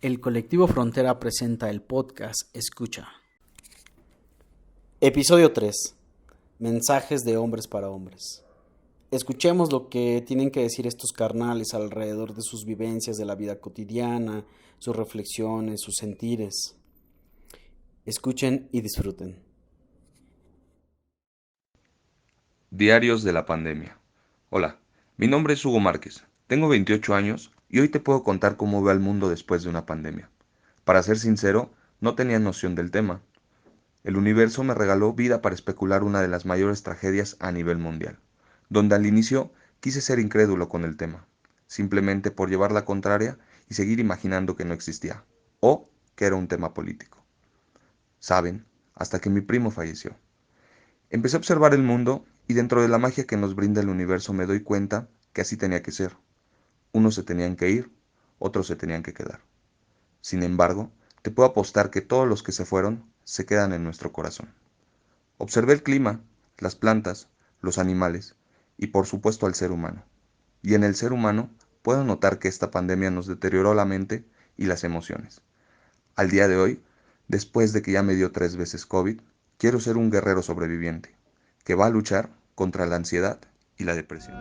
El Colectivo Frontera presenta el podcast Escucha. Episodio 3. Mensajes de hombres para hombres. Escuchemos lo que tienen que decir estos carnales alrededor de sus vivencias de la vida cotidiana, sus reflexiones, sus sentires. Escuchen y disfruten. Diarios de la pandemia. Hola, mi nombre es Hugo Márquez, tengo 28 años y hoy te puedo contar cómo veo al mundo después de una pandemia. Para ser sincero, no tenía noción del tema. El universo me regaló vida para especular una de las mayores tragedias a nivel mundial, donde al inicio quise ser incrédulo con el tema, simplemente por llevar la contraria y seguir imaginando que no existía, o que era un tema político. Saben, hasta que mi primo falleció. Empecé a observar el mundo y dentro de la magia que nos brinda el universo me doy cuenta que así tenía que ser. Unos se tenían que ir, otros se tenían que quedar. Sin embargo, te puedo apostar que todos los que se fueron se quedan en nuestro corazón. Observé el clima, las plantas, los animales y por supuesto al ser humano. Y en el ser humano puedo notar que esta pandemia nos deterioró la mente y las emociones. Al día de hoy, después de que ya me dio 3 veces COVID, quiero ser un guerrero sobreviviente, que va a luchar contra la ansiedad y la depresión.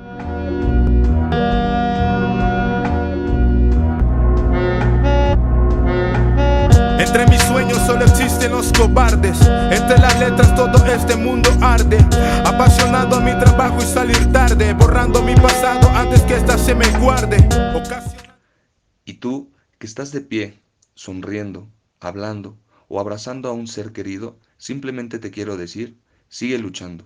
Entre mis sueños solo existen los cobardes. Entre las letras todo este mundo arde. Apasionado a mi trabajo y salir tarde, borrando mi pasado antes que esta se me guarde. Y tú, que estás de pie, sonriendo, hablando o abrazando a un ser querido, simplemente te quiero decir, sigue luchando.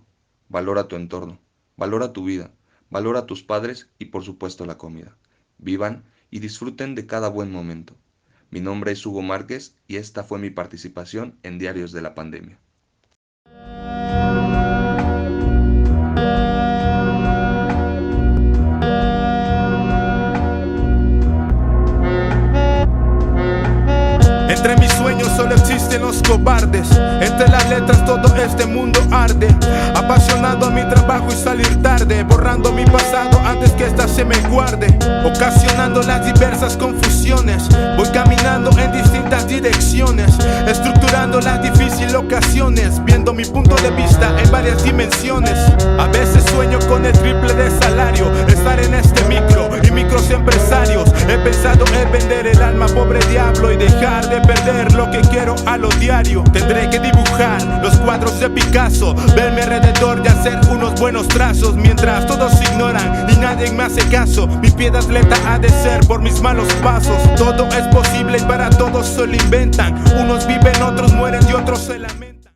Valora tu entorno, valora tu vida, valora a tus padres y por supuesto la comida. Vivan y disfruten de cada buen momento. Mi nombre es Hugo Márquez y esta fue mi participación en Diarios de la Pandemia. Entre mis sueños solo existen los cobardes. Entre las letras todo este mundo arde. Apasionado a mi trabajo y salir tarde, borrando mi pasado antes que esta se me guarde. Ocasionando las diversas confusiones. Voy caminando en distintas direcciones, estructurando las difíciles ocasiones, viendo mi punto de vista en varias dimensiones. A veces sueño con el triple de salario, estar en este micro y micros empresarios. He pensado en vender el alma, pobre diablo, y dejar de perder lo que quiero a lo diario. Tendré que dibujar los cuadros de Picasso, verme alrededor y hacer unos buenos trazos, mientras todos ignoran y nadie me hace caso. Mi pie de atleta ha de ser por mis malos pasos. Todo es posible y para todos se lo inventan. Unos viven, otros mueren y otros se lamentan.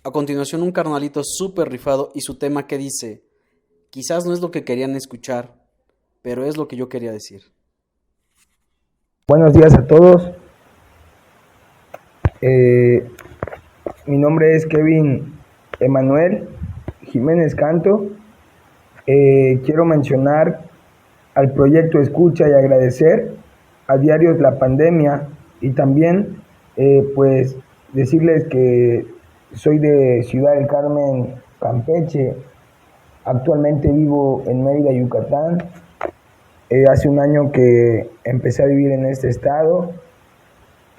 A continuación un carnalito súper rifado y su tema que dice: quizás no es lo que querían escuchar, pero es lo que yo quería decir. Buenos días a todos. Mi nombre es Kevin Emanuel Jiménez Canto. Quiero mencionar al proyecto Escucha y agradecer a Diarios la Pandemia y también pues decirles que soy de Ciudad del Carmen, Campeche. Actualmente vivo en Mérida, Yucatán. Hace un año que empecé a vivir en este estado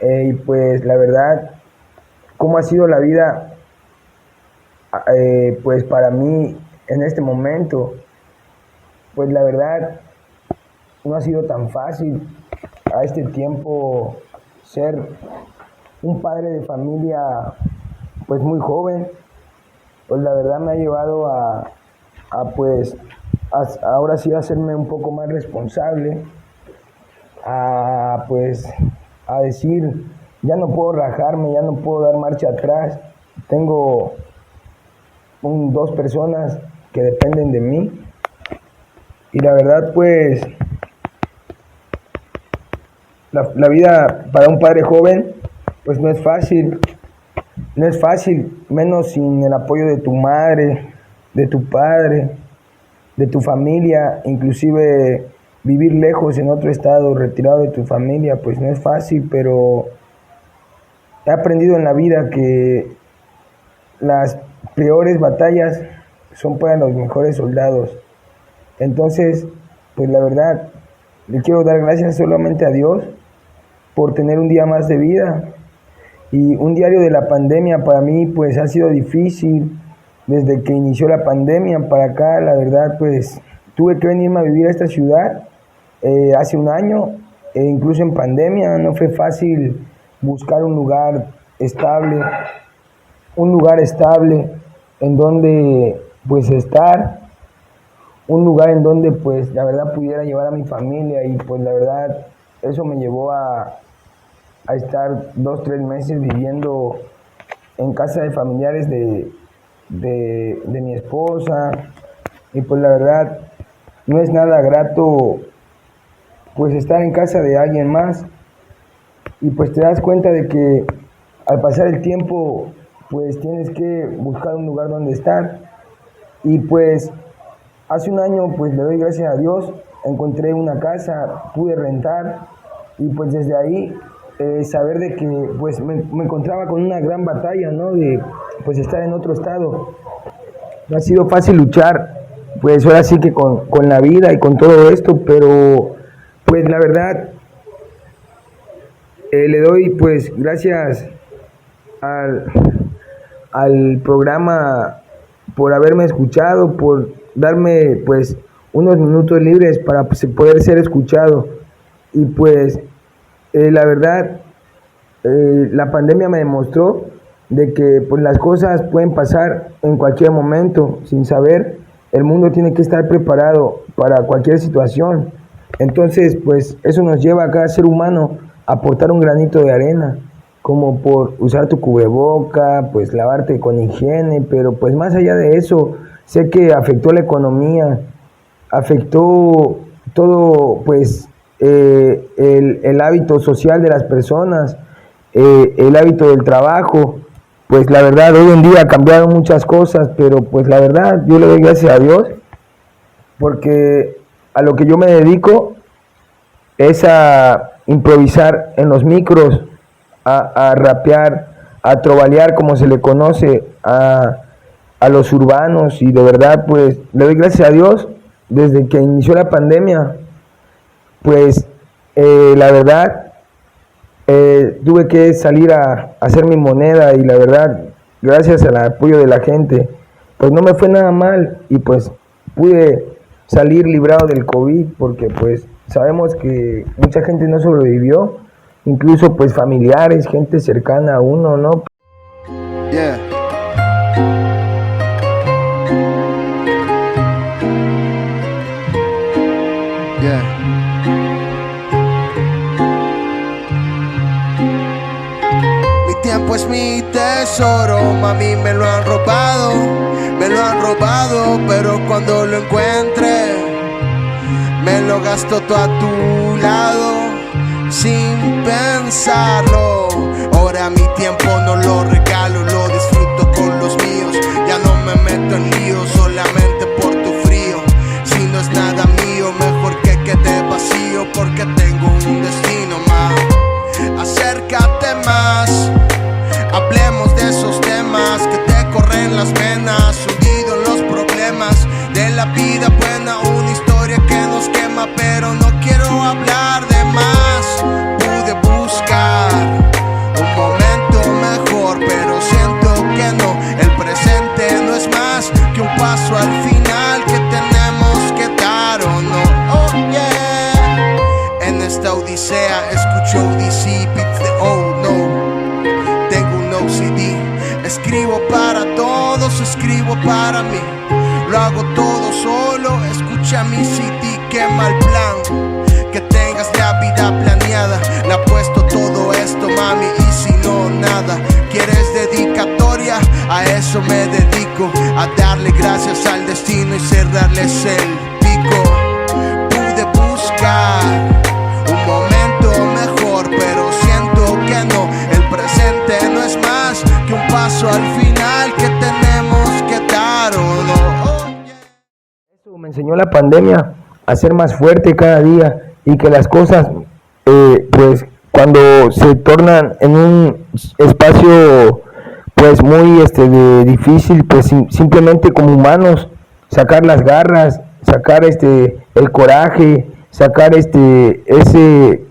y pues la verdad, cómo ha sido la vida pues para mí en este momento, pues la verdad no ha sido tan fácil a este tiempo ser un padre de familia pues muy joven. Pues la verdad me ha llevado pues ahora sí hacerme un poco más responsable, pues a decir, ya no puedo rajarme, ya no puedo dar marcha atrás. Tengo 2 personas que dependen de mí y la verdad pues la vida para un padre joven pues no es fácil, menos sin el apoyo de tu madre, de tu padre, de tu familia. Inclusive vivir lejos en otro estado, retirado de tu familia, pues no es fácil, pero he aprendido en la vida que las peores batallas son para los mejores soldados. Entonces, pues la verdad, le quiero dar gracias solamente a Dios por tener un día más de vida. Y un diario de la pandemia para mí pues ha sido difícil. Desde que inició la pandemia para acá, la verdad pues tuve que venirme a vivir a esta ciudad hace un año, incluso en pandemia no fue fácil buscar un lugar estable en donde pues estar, un lugar en donde pues la verdad pudiera llevar a mi familia, y pues la verdad eso me llevó a estar 2-3 meses viviendo en casa de familiares de mi esposa, y pues la verdad no es nada grato pues estar en casa de alguien más, y pues te das cuenta de que al pasar el tiempo pues tienes que buscar un lugar donde estar. Y pues hace un año pues le doy gracias a Dios, encontré una casa, pude rentar, y pues desde ahí saber de que pues me encontraba con una gran batalla, ¿no? De pues estar en otro estado. No ha sido fácil luchar, pues ahora sí que con la vida y con todo esto, pero pues la verdad le doy pues gracias al programa por haberme escuchado, por darme pues unos minutos libres para pues, poder ser escuchado. Y pues la verdad la pandemia me demostró de que pues las cosas pueden pasar en cualquier momento sin saber. El mundo tiene que estar preparado para cualquier situación. Entonces pues eso nos lleva a cada ser humano a aportar un granito de arena, como por usar tu cubreboca, pues lavarte con higiene, pero pues más allá de eso, sé que afectó la economía, afectó todo pues el hábito social de las personas, el hábito del trabajo. Pues la verdad hoy en día cambiaron muchas cosas, pero pues la verdad yo le doy gracias a Dios, porque a lo que yo me dedico es a improvisar en los micros, a rapear, a trovalear como se le conoce a los urbanos, y de verdad pues le doy gracias a Dios. Desde que inició la pandemia pues la verdad tuve que salir a hacer mi moneda, y la verdad gracias al apoyo de la gente pues no me fue nada mal, y pues pude salir librado del COVID, porque pues sabemos que mucha gente no sobrevivió, incluso pues familiares, gente cercana a uno, ¿no? Yeah. Yeah. Mi tiempo es mi tesoro, mami, me lo han robado, pero cuando lo encuentre me lo gasto todo a tu lado, sin pensarlo. Ahora mi tiempo no lo regalo, lo disfruto con los míos. Ya no me meto en líos solamente por tu frío. Si no es nada mío, mejor que quede vacío, porque tengo un destino más. Acércate más, hablemos de esos temas que te corren las venas, hundido en los problemas de la vida buena. Una historia que nos quema, pero no quiero hablar de más. Pude buscar un momento mejor, pero siento que no. El presente no es más que un paso al final que tenemos que dar, ¿o no? Oh yeah. En esta odisea escucho ODC, beats de oh no. Tengo un OCD, escribo para todos, escribo para mí. Lo hago todo solo, escucha mi CD, quema el plan. Que tengas la vida planeada, le apuesto todo esto, mami, y si no, nada. ¿Quieres dedicatoria? A eso me dedico, a darle gracias al destino y cerrarles el pico. Pude buscar un momento mejor, pero siento que no. El presente no es más que un paso al final que tenemos que dar, ¿o no? Eso me enseñó la pandemia, a ser más fuerte cada día, y que las cosas pues cuando se tornan en un espacio pues muy difícil, pues simplemente como humanos sacar las garras, sacar el coraje, sacar ese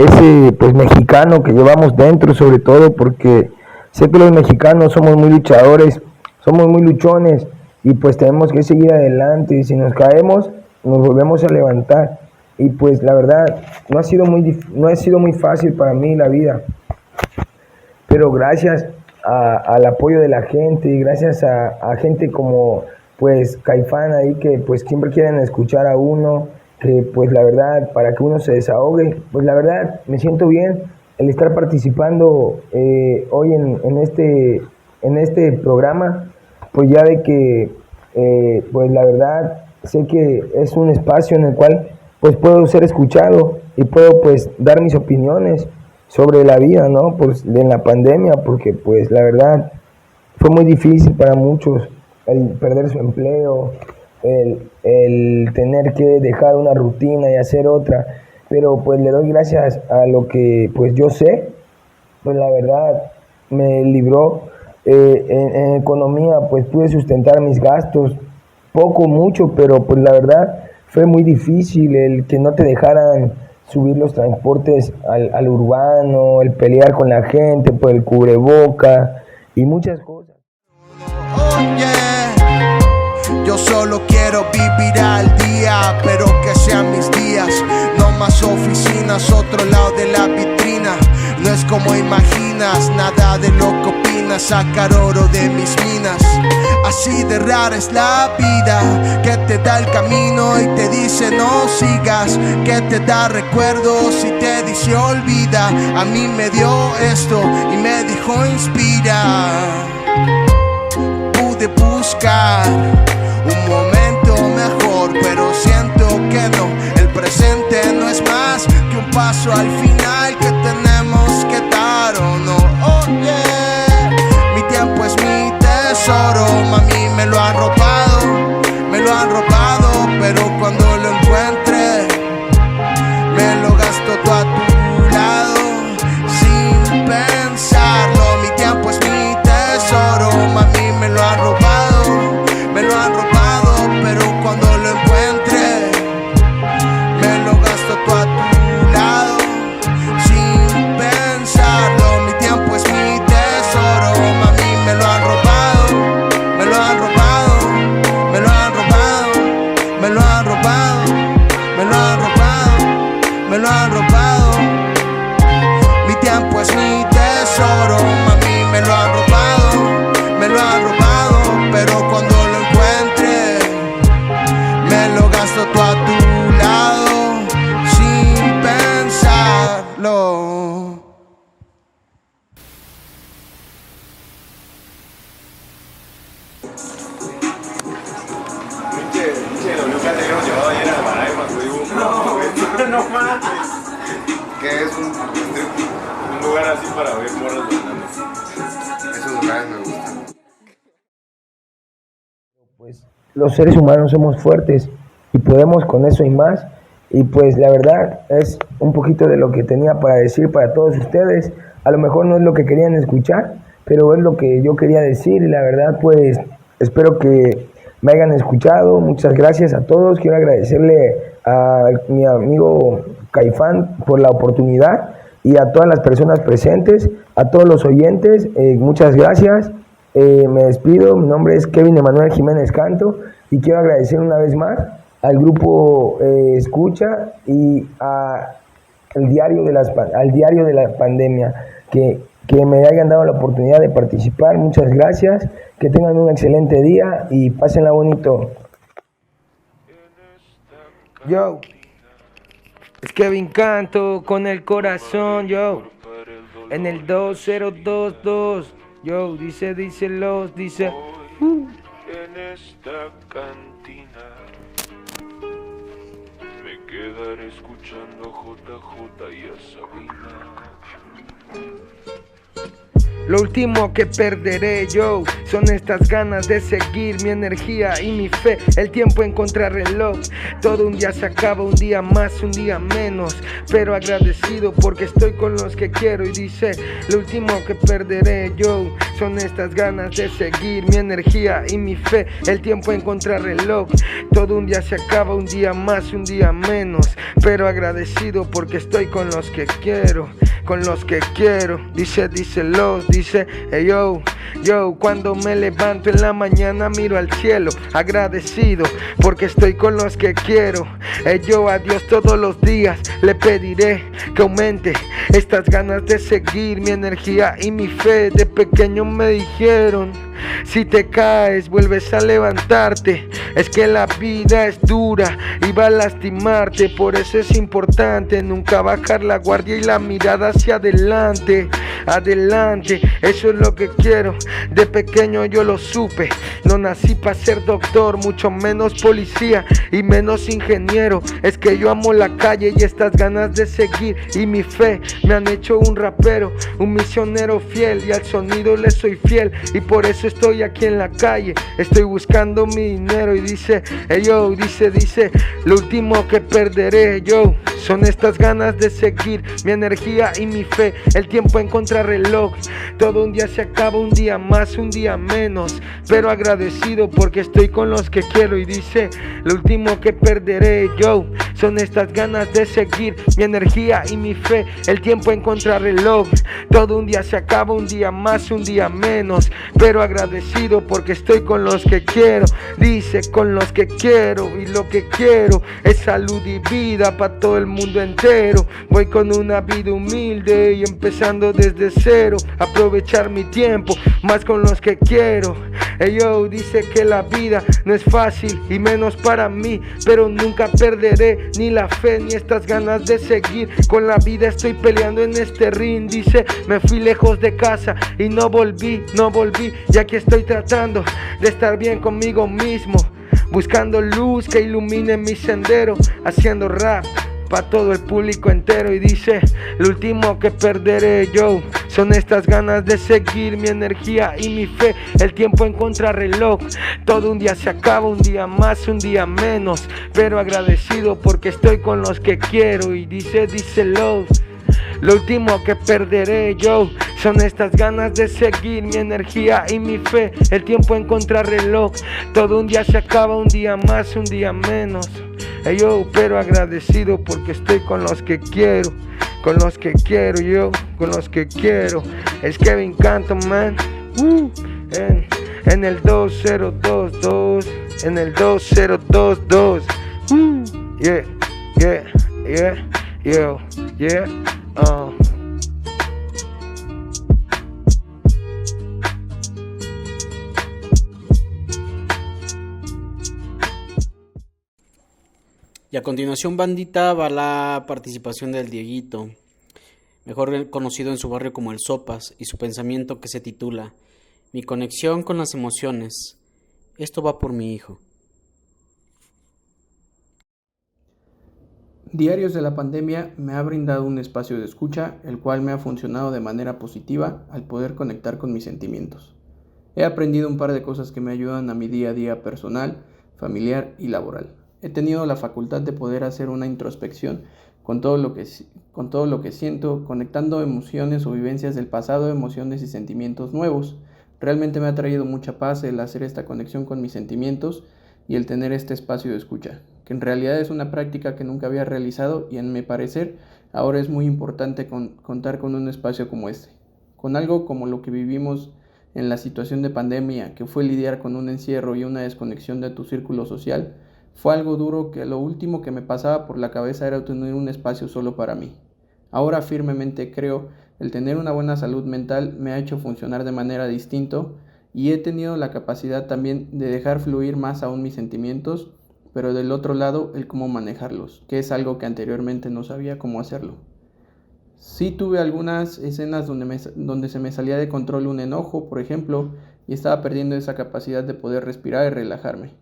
ese pues mexicano que llevamos dentro, sobre todo porque sé que los mexicanos somos muy luchadores, somos muy luchones y pues tenemos que seguir adelante, y si nos caemos nos volvemos a levantar. Y pues la verdad no ha sido muy fácil para mí la vida, pero gracias al apoyo de la gente y gracias a gente como pues Caifán ahí, que pues siempre quieren escuchar a uno, que pues la verdad para que uno se desahogue, pues la verdad me siento bien el estar participando hoy en este programa, pues ya de que pues la verdad sé que es un espacio en el cual pues puedo ser escuchado y puedo pues dar mis opiniones sobre la vida, ¿no? Pues en la pandemia, porque pues la verdad fue muy difícil para muchos el perder su empleo, el tener que dejar una rutina y hacer otra, pero pues le doy gracias a lo que pues yo sé, pues la verdad me libró en economía, pues pude sustentar mis gastos, poco, mucho, pero pues la verdad fue muy difícil el que no te dejaran subir los transportes al urbano, el pelear con la gente por el cubreboca y muchas cosas. Oye, yo solo quiero vivir al día, pero que sean mis días. No más oficinas, otro lado de la vitrina. No es como imaginas, nada de lo que opinas, sacar oro de mis minas. Así de rara es la vida, que te da el camino y te dice no sigas, que te da recuerdos y te dice olvida. A mí me dio esto y me dijo inspira. Pude buscar un momento mejor, pero siento que no. El presente no es más que un paso al final que tenemos que dar o no. Oye, mi tiempo es mi tesoro, mami me lo han robado, pero cuando lo encuentre me lo gasto todo a tu lado sin pensarlo. Mi tiempo es mi tesoro, mami me lo han robado, pero cuando lo encuentre me lo gasto todo a tu lado sin pensarlo. Mi tiempo es mi tesoro, mami me lo han robado. Mi tiempo es mi tesoro, mami me lo han robado, pero cuando lo encuentre me lo gasto todo a tu lado sin pensarlo. No mames. Que es un lugar así para ver morras bailando. Esos lugares me gustan. Pues los seres humanos somos fuertes y podemos con eso y más. Y pues la verdad es un poquito de lo que tenía para decir para todos ustedes. A lo mejor no es lo que querían escuchar, pero es lo que yo quería decir. Y la verdad pues espero que me hayan escuchado. Muchas gracias a todos. Quiero agradecerle a mi amigo Caifán por la oportunidad y a todas las personas presentes, a todos los oyentes, muchas gracias. Me despido. Mi nombre es Kevin Emanuel Jiménez Canto y quiero agradecer una vez más al grupo Escucha y al diario de la pandemia que me hayan dado la oportunidad de participar. Muchas gracias, que tengan un excelente día y pásenla bonito. Yo, es Kevin Canto con el corazón, yo, en el 2022, yo, dice. En esta cantina me quedaré escuchando a JJ y a Sabina. Lo último que perderé yo son estas ganas de seguir mi energía y mi fe. El tiempo en contrarreloj, todo un día se acaba, un día más, un día menos, pero agradecido porque estoy con los que quiero. Y dice, lo último que perderé yo son estas ganas de seguir mi energía y mi fe. El tiempo en contrarreloj, todo un día se acaba, un día más, un día menos, pero agradecido porque estoy con los que quiero, con los que quiero. Dice hey yo, cuando me levanto en la mañana miro al cielo, agradecido porque estoy con los que quiero. Yo a Dios todos los días le pediré que aumente estas ganas de seguir mi energía y mi fe. De pequeño me dijeron, si te caes vuelves a levantarte, es que la vida es dura y va a lastimarte. Por eso es importante nunca bajar la guardia y la mirada hacia adelante, adelante, eso es lo que quiero. De pequeño yo lo supe, no nací para ser doctor, mucho menos policía y menos ingeniero. Es que yo amo la calle y estas ganas de seguir y mi fe me han hecho un rapero, un misionero fiel, y al sonido le soy fiel y por eso estoy aquí en la calle, estoy buscando mi dinero. Y dice, dice, lo último que perderé yo son estas ganas de seguir mi energía y mi fe. El tiempo en contrarreloj, todo un día se acaba, un día más, un día menos, pero agradecido porque estoy con los que quiero. Y dice, lo último que perderé yo son estas ganas de seguir mi energía y mi fe. El tiempo en contrarreloj, todo un día se acaba, un día más, un día menos, pero agradecido porque estoy con los que quiero. Dice, con los que quiero, y lo que quiero es salud y vida para todo el mundo entero. Voy con una vida humilde y empezando desde cero, aprovechar mi tiempo más con los que quiero. Dice que la vida no es fácil y menos para mí, pero nunca perderé ni la fe ni estas ganas de seguir. Con la vida estoy peleando en este ring. Dice, me fui lejos de casa y no volví, y aquí estoy tratando de estar bien conmigo mismo, buscando luz que ilumine mi sendero, haciendo rap para todo el público entero. Y dice, lo último que perderé yo son estas ganas de seguir mi energía y mi fe. El tiempo en contrarreloj, todo un día se acaba, un día más, un día menos, pero agradecido porque estoy con los que quiero. Y dice love, lo último que perderé yo son estas ganas de seguir mi energía y mi fe. El tiempo en contrarreloj, todo un día se acaba, un día más, un día menos, pero agradecido porque estoy con los que quiero, con los que quiero, con los que quiero. Es Kevin Canto, man, en el 2022, en el 2022, yeah. Y a continuación, bandita, va la participación del Dieguito, mejor conocido en su barrio como el Sopas, y su pensamiento que se titula Mi conexión con las emociones. Esto va por mi hijo. Diarios de la pandemia me ha brindado un espacio de escucha, el cual me ha funcionado de manera positiva al poder conectar con mis sentimientos. He aprendido un par de cosas que me ayudan a mi día a día personal, familiar y laboral. He tenido la facultad de poder hacer una introspección con todo lo que siento, conectando emociones o vivencias del pasado, emociones y sentimientos nuevos. Realmente me ha traído mucha paz el hacer esta conexión con mis sentimientos y el tener este espacio de escucha, que en realidad es una práctica que nunca había realizado y en mi parecer ahora es muy importante contar con un espacio como este, con algo como lo que vivimos en la situación de pandemia, que fue lidiar con un encierro y una desconexión de tu círculo social. Fue algo duro que lo último que me pasaba por la cabeza era tener un espacio solo para mí. Ahora firmemente creo el tener una buena salud mental me ha hecho funcionar de manera distinta y he tenido la capacidad también de dejar fluir más aún mis sentimientos, pero del otro lado el cómo manejarlos, que es algo que anteriormente no sabía cómo hacerlo. Sí tuve algunas escenas donde se me salía de control un enojo, por ejemplo, y estaba perdiendo esa capacidad de poder respirar y relajarme.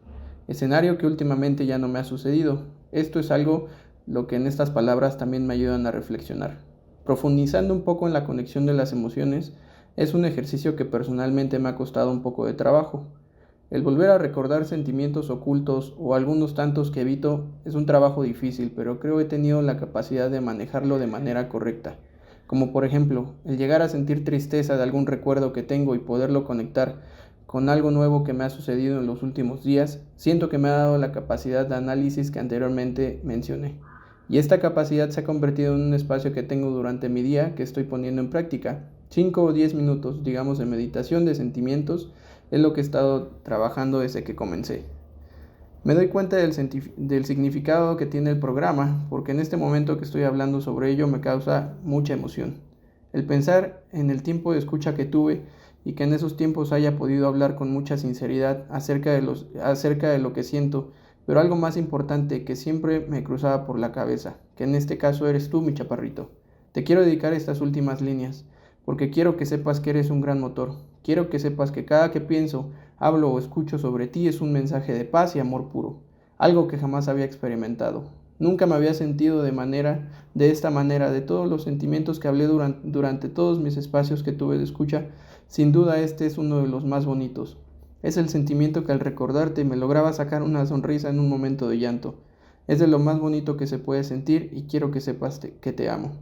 Escenario que últimamente ya no me ha sucedido. Esto es algo lo que en estas palabras también me ayudan a reflexionar. Profundizando un poco en la conexión de las emociones, Es un ejercicio que personalmente me ha costado un poco de trabajo. El volver a recordar sentimientos ocultos o algunos tantos que evito es un trabajo difícil, pero creo he tenido la capacidad de manejarlo de manera correcta. Como por ejemplo, el llegar a sentir tristeza de algún recuerdo que tengo y poderlo conectar con algo nuevo que me ha sucedido en los últimos días, siento que me ha dado la capacidad de análisis que anteriormente mencioné. Y esta capacidad se ha convertido en un espacio que tengo durante mi día que estoy poniendo en práctica. 5 o 10 minutos, digamos, de meditación de sentimientos es lo que he estado trabajando desde que comencé. Me doy cuenta del significado que tiene el programa, porque en este momento que estoy hablando sobre ello me causa mucha emoción. El pensar en el tiempo de escucha que tuve y que en esos tiempos haya podido hablar con mucha sinceridad acerca de lo que siento, pero algo más importante que siempre me cruzaba por la cabeza, que en este caso eres tú, mi chaparrito. Te quiero dedicar estas últimas líneas, porque quiero que sepas que eres un gran motor. Quiero que sepas que cada que pienso, hablo o escucho sobre ti es un mensaje de paz y amor puro, algo que jamás había experimentado. Nunca me había sentido de esta manera, de todos los sentimientos que hablé durante todos mis espacios que tuve de escucha. Sin duda este es uno de los más bonitos. Es el sentimiento que al recordarte me lograba sacar una sonrisa en un momento de llanto. Es de lo más bonito que se puede sentir y quiero que sepas que te amo.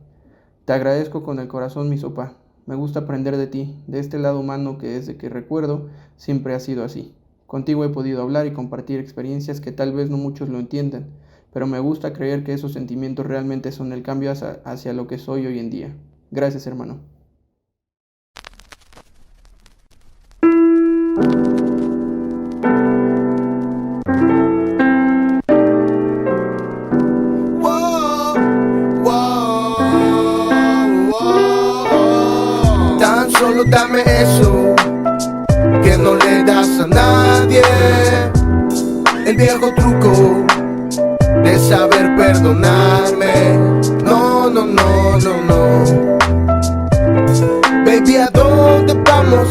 Te agradezco con el corazón, mi sopa. Me gusta aprender de ti, de este lado humano que desde que recuerdo siempre ha sido así. Contigo he podido hablar y compartir experiencias que tal vez no muchos lo entiendan, pero me gusta creer que esos sentimientos realmente son el cambio hacia lo que soy hoy en día. Gracias, hermano. Solo dame eso que no le das a nadie, el viejo truco de saber perdonarme. No, no, no, no, no. Baby, ¿a dónde vamos?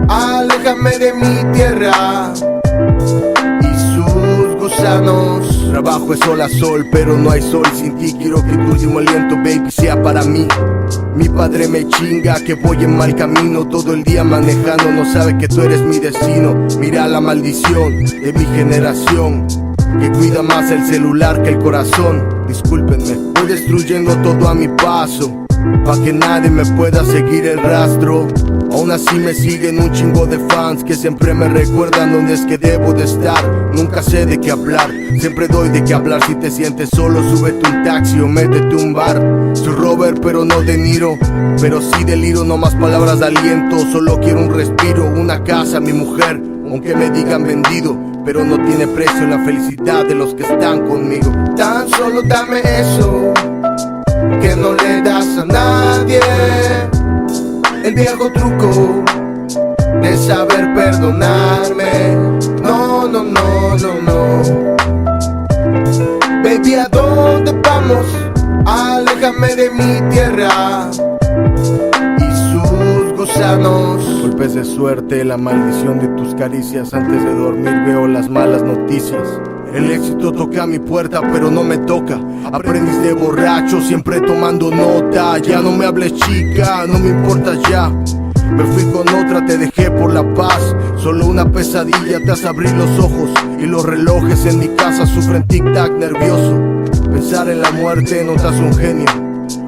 Aléjame de mi tierra y sus gusanos. Trabajo es sol a sol, pero no hay sol sin ti. Quiero que tu último aliento, baby, sea para mí. Mi padre me chinga que voy en mal camino, todo el día manejando, no sabe que tú eres mi destino. Mira la maldición de mi generación, que cuida más el celular que el corazón. Discúlpenme, voy destruyendo todo a mi paso, pa' que nadie me pueda seguir el rastro. Aún así me siguen un chingo de fans que siempre me recuerdan dónde es que debo de estar. Nunca sé de qué hablar, siempre doy de qué hablar. Si te sientes solo, súbete un taxi o métete un bar. Soy Robert pero no De Niro, pero sí deliro, no más palabras de aliento. Solo quiero un respiro, una casa, mi mujer, aunque me digan vendido, pero no tiene precio la felicidad de los que están conmigo. Tan solo dame eso que no le das a nadie, el viejo truco de saber perdonarme. No, no, no, no, no. Baby, ¿a dónde vamos? Aléjame de mi tierra y sus gusanos. Golpes de suerte, la maldición de tus caricias. Antes de dormir veo las malas noticias. El éxito toca a mi puerta pero no me toca. Aprendiz de borracho, siempre tomando nota. Ya no me hables chica, no me importa ya. Me fui con otra, te dejé por la paz. Solo una pesadilla te hace abrir los ojos. Y los relojes en mi casa sufren tic-tac nervioso. Pensar en la muerte no te hace un genio,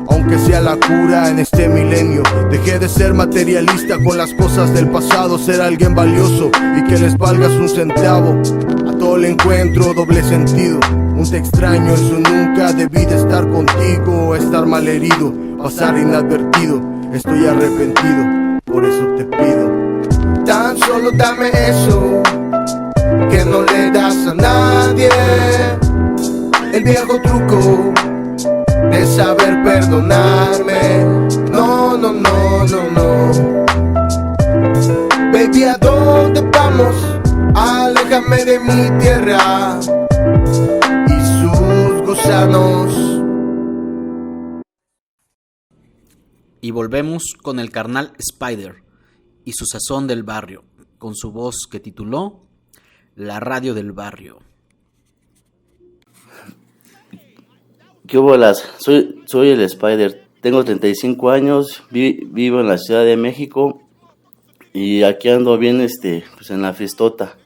aunque sea la cura en este milenio. Dejé de ser materialista con las cosas del pasado, ser alguien valioso y que les valgas un centavo. A todo le encuentro doble sentido. Un te extraño, eso nunca debí de estar contigo. Estar malherido, pasar inadvertido. Estoy arrepentido, por eso te pido. Tan solo dame eso que no le das a nadie, el viejo truco de saber perdonarme. No, no, no, no, no. Baby, ¿a dónde vamos? Aléjame de mi tierra y sus gusanos. Y volvemos con el carnal Spider y su sazón del barrio, con su voz que tituló La Radio del Barrio. ¿Qué bolas? Soy el Spider, tengo 35 años, vivo en la Ciudad de México Y aquí ando bien, pues en la fiestota.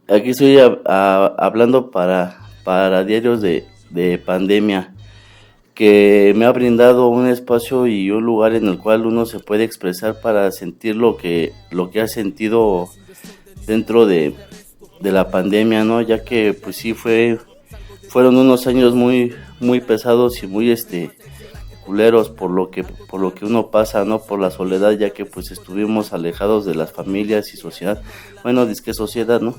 Aquí estoy hablando para Diarios de Pandemia, que me ha brindado un espacio y un lugar en el cual uno se puede expresar para sentir lo que ha sentido dentro de la pandemia, ¿no? Ya que pues sí fueron unos años muy muy pesados y muy culeros por lo que uno pasa, ¿no? Por la soledad, ya que pues estuvimos alejados de las familias y sociedad, bueno, disque sociedad, ¿no?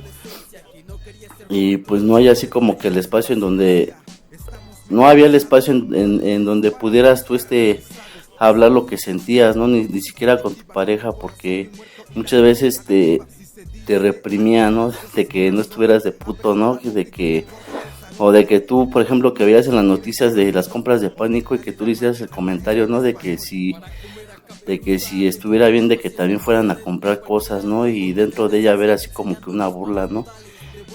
Y pues no hay así como que el espacio en donde no había el espacio en donde pudieras tú hablar lo que sentías, ¿no? Ni siquiera con tu pareja, porque muchas veces te reprimía, ¿no? De que no estuvieras de puto, ¿no? De que tú, por ejemplo, que veías en las noticias de las compras de pánico y que tú le hicieras el comentario, ¿no? De que si estuviera bien de que también fueran a comprar cosas, ¿no? Y dentro de ella ver así como que una burla, ¿no?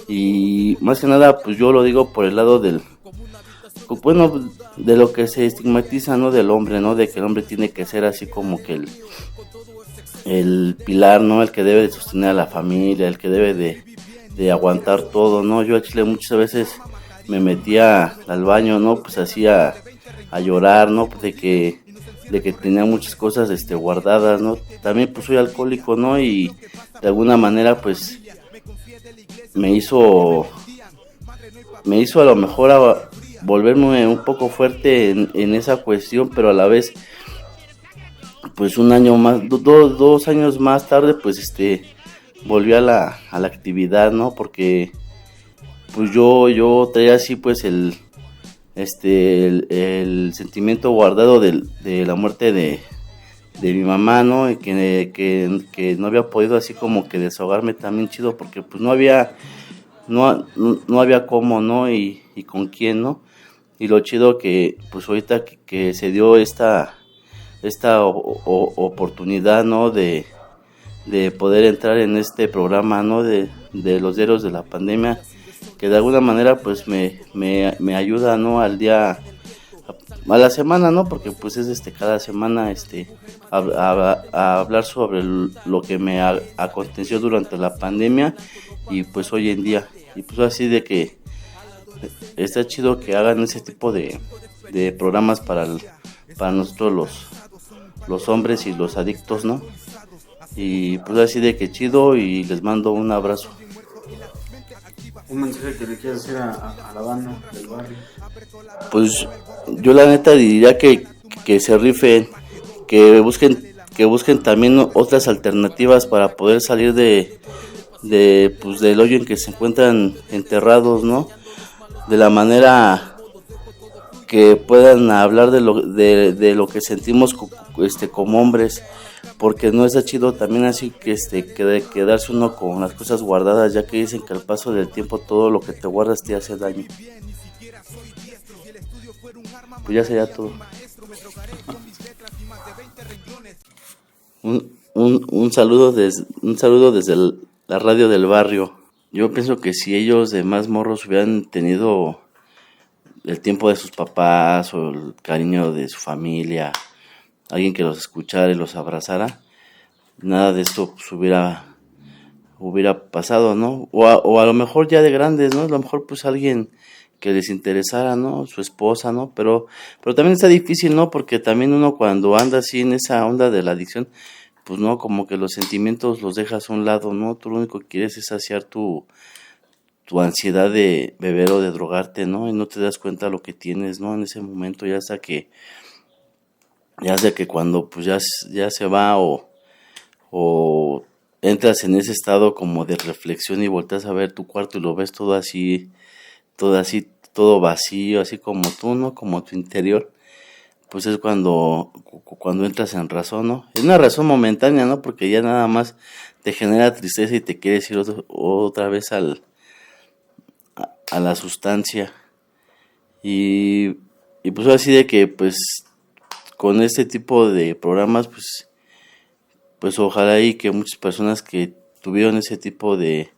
Y más que nada, pues yo lo digo por el lado de lo que se estigmatiza, ¿no? Del hombre, ¿no? De que el hombre tiene que ser así como que el pilar, ¿no? El que debe de sostener a la familia, el que debe de aguantar todo, ¿no? Yo a Chile muchas veces me metía al baño, ¿no? Pues así a llorar, ¿no? Pues de que tenía muchas cosas guardadas, ¿no? También pues soy alcohólico, ¿no? Y de alguna manera pues me hizo a lo mejor volverme un poco fuerte en esa cuestión, pero a la vez pues un año más, 2 años más tarde pues volví a la actividad, ¿no? Porque pues yo traía así pues el sentimiento guardado de la muerte de mi mamá, ¿no? Y que no había podido así como que desahogarme también chido, porque pues no había cómo, ¿no? Y con quién, ¿no? Y lo chido que pues ahorita que se dio esta oportunidad, ¿no? De poder entrar en este programa, ¿no? De los diarios de la pandemia, que de alguna manera pues me ayuda, ¿no? Al día, a la semana, ¿no? Porque pues es cada semana a hablar sobre lo que me aconteció durante la pandemia y pues hoy en día. Y pues así de que está chido que hagan ese tipo de programas para nosotros los hombres y los adictos, ¿no? Y pues así de que chido, y les mando un abrazo. Un mensaje que le quieras decir a la banda del barrio. Pues yo la neta diría que se rifen, que busquen también otras alternativas para poder salir pues del hoyo en que se encuentran enterrados, ¿no? De la manera que puedan hablar de lo que sentimos como hombres, porque no está chido también así que quedarse uno con las cosas guardadas, ya que dicen que al paso del tiempo todo lo que te guardas te hace daño. Pues ya sería todo. Un saludo desde la radio del barrio. Yo pienso que si ellos de más morros hubieran tenido el tiempo de sus papás o el cariño de su familia, alguien que los escuchara y los abrazara, nada de esto pues hubiera pasado, ¿no? O a lo mejor ya de grandes, ¿no? A lo mejor pues alguien que les interesara, ¿no? Su esposa, ¿no? Pero también está difícil, ¿no? Porque también uno cuando anda así en esa onda de la adicción, pues no, como que los sentimientos los dejas a un lado, ¿no? Tú lo único que quieres es saciar tu ansiedad de beber o de drogarte, ¿no? Y no te das cuenta de lo que tienes, ¿no? En ese momento ya sea que cuando pues ya se va o entras en ese estado como de reflexión y volteas a ver tu cuarto y lo ves todo vacío, así como tú, ¿no? Como tu interior, pues es cuando entras en razón, ¿no? Es una razón momentánea, ¿no? Porque ya nada más te genera tristeza y te quieres ir otra vez a la sustancia. Y pues así de que pues con este tipo de programas pues ojalá y que muchas personas que tuvieron ese tipo de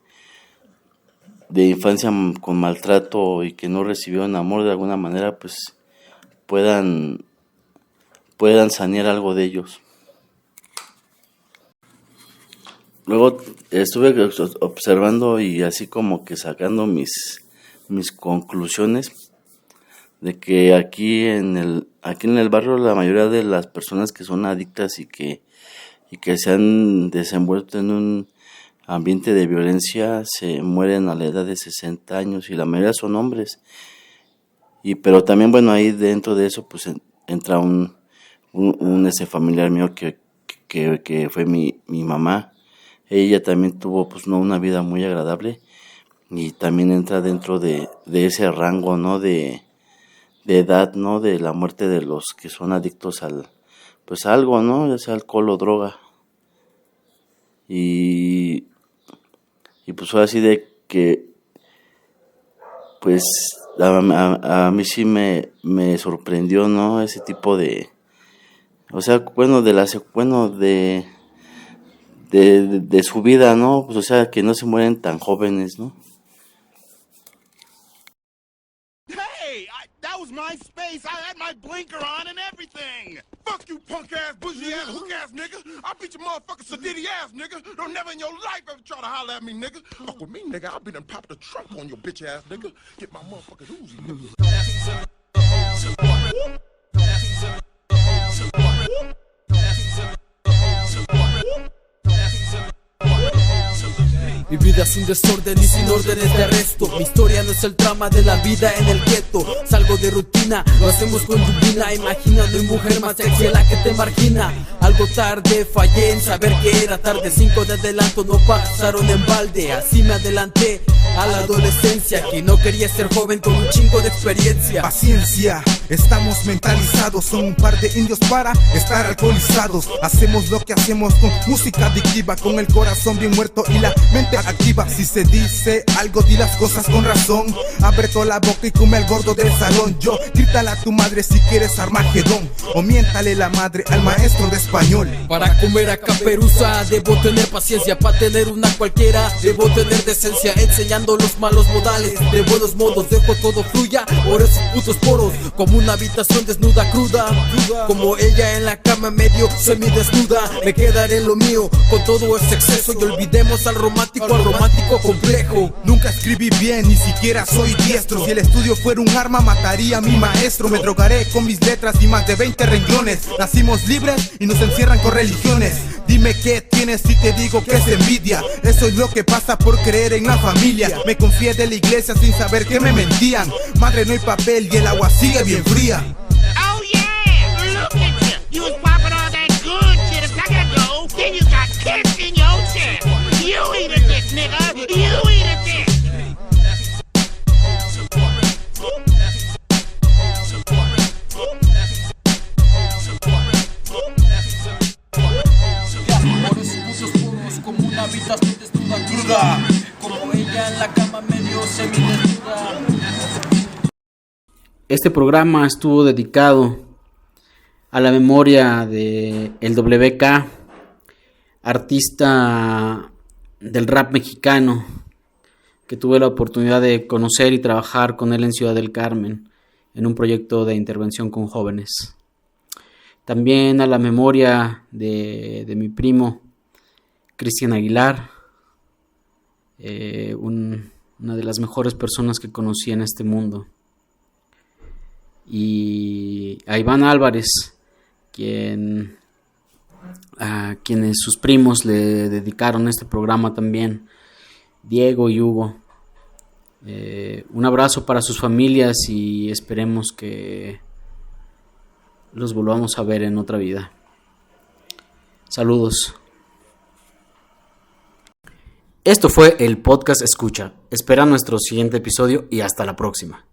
infancia con maltrato y que no recibieron amor de alguna manera pues puedan sanear algo de ellos. luego estuve observando y así como que sacando mis conclusiones de que aquí en el barrio la mayoría de las personas que son adictas y que se han desenvuelto en un ambiente de violencia se mueren a la edad de 60 años y la mayoría son hombres. Pero también, bueno, ahí dentro de eso pues entra un familiar mío que fue mi mamá. Ella también tuvo pues no una vida muy agradable y también entra dentro de ese rango, ¿no? de edad, ¿no? De la muerte de los que son adictos a algo, ¿no? Ya sea alcohol o droga. Y pues fue así de que pues a mí sí me sorprendió, ¿no? Ese tipo de, o sea, bueno, de su vida, ¿no? Pues o sea, que no se mueren tan jóvenes, ¿no? That was my space. I had my blinker on and everything. Fuck you, punk ass, bougie ass, hook ass nigga. I'll beat your motherfucking sedity ass nigga. Don't never in your life ever try to holler at me, nigga. Fuck with me, nigga. I'll be done popping the trunk on your bitch ass nigga. Get my motherfucking Uzi, nigga. Mi vida es un desorden y sin órdenes de arresto. Mi historia no es el drama de la vida en el gueto. Salgo de rutina, lo hacemos con lluvia. Imaginando en mujer más sexy la que te margina. Algo tarde, fallé en saber que era tarde. 5 de adelanto no pasaron en balde. Así me adelanté a la adolescencia, que no quería ser joven con un chingo de experiencia. Paciencia, estamos mentalizados. Son un par de indios para estar alcoholizados. Hacemos lo que hacemos con música adictiva, con el corazón bien muerto y la mente activa. Si se dice algo, di las cosas con razón. Abre toda la boca y come al gordo del salón. Yo, grítale a tu madre si quieres Armagedón, o miéntale la madre al maestro de español. Para comer a caperuza debo tener paciencia. Para tener una cualquiera debo tener decencia. Enseñando los malos modales de buenos modos. Dejo todo fluya por esos putos poros. Como una habitación desnuda, cruda. Como ella en la cama medio semidesnuda. Me quedaré en lo mío con todo ese exceso. Y olvidemos al romántico complejo. Nunca escribí bien, ni siquiera soy diestro. Si el estudio fuera un arma, mataría a mi maestro. Me drogaré con mis letras y más de 20 renglones. Nacimos libres y nos encierran con religiones. Dime qué tienes si te digo que es envidia. Eso es lo que pasa por creer en la familia. Me confié de la iglesia sin saber que me mentían. Madre, no hay papel y el agua sigue bien fría. Oh yeah, look at you. You was popping all that good shit a second ago. Then you got kicked in your chest. You eat a dick, nigga. You eat a dick. Por esos putos puros como una habitación desnuda, cruda. Como ella en la cama medio semidesnuda. Este programa estuvo dedicado a la memoria de el WK, artista del rap mexicano, que tuve la oportunidad de conocer y trabajar con él en Ciudad del Carmen, en un proyecto de intervención con jóvenes. También a la memoria de mi primo, Cristian Aguilar, una de las mejores personas que conocí en este mundo. Y a Iván Álvarez, quienes sus primos le dedicaron este programa también, Diego y Hugo. Un abrazo para sus familias y esperemos que los volvamos a ver en otra vida. Saludos. Esto fue el podcast Escucha. Espera nuestro siguiente episodio y hasta la próxima.